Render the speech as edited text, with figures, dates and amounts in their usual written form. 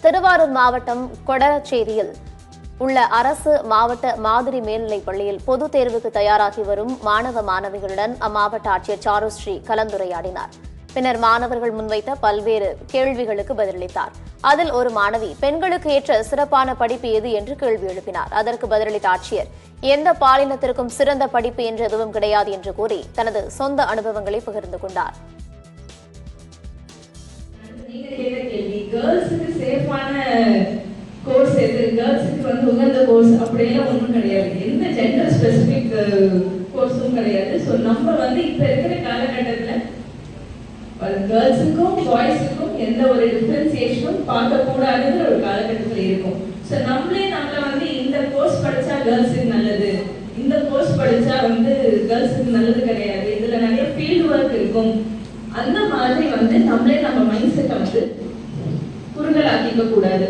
திருவாரூர் மாவட்டம் கொடரச்சேரியில் உள்ள அரசு மாவட்ட மாதிரி மேல்நிலைப் பள்ளியில் பொதுத் தேர்வுக்கு தயாராகி வரும் மாணவ மாணவிகளுடன் அம்மாவட்ட ஆட்சியர் சாருஸ்ரீ கலந்துரையாடினார். பின்னர் மாணவர்கள் முன்வைத்த பல்வேறு கேள்விகளுக்கு பதிலளித்தார். அதில் ஒரு மாணவி பெண்களுக்கு ஏற்ற சிறப்பான படிப்பு எது என்று கேள்வி எழுப்பினார். அதற்கு பதிலளித்த ஆட்சியர், எந்த பாலினத்திற்கும் சிறந்த படிப்பு என்று எதுவும் கிடையாது என்று கூறி தனது சொந்த அனுபவங்களை பகிர்ந்து கொண்டார். கோர்ஸ் எது, கேர்ள்ஸுக்கு உகந்த கோர்ஸ் அப்படியெல்லாம் ஒன்றும் கிடையாது. எந்த ஜெண்டர் ஸ்பெசிபிக் கோர்ஸும் கிடையாது. ஸோ நம்ம இப்போ இருக்கிற காலகட்டத்தில் கேர்ள்ஸுக்கும் பாய்ஸுக்கும் எந்த ஒரு டிஃபரன்சியேஷனும் பார்க்கக்கூடாதுங்கிற ஒரு காலகட்டத்தில் இருக்கும். ஸோ நம்மளை இந்த கோர்ஸ் படித்தா கேர்ள்ஸுக்கு நல்லது, இந்த கோர்ஸ் படித்தா கேர்ள்ஸுக்கு நல்லது கிடையாது, இதில் நிறைய ஃபீல்டு ஒர்க் இருக்கும், அந்த மாதிரி நம்மளே நம்ம மைண்ட் செட்டை குறுகலாக்கிக்க கூடாது.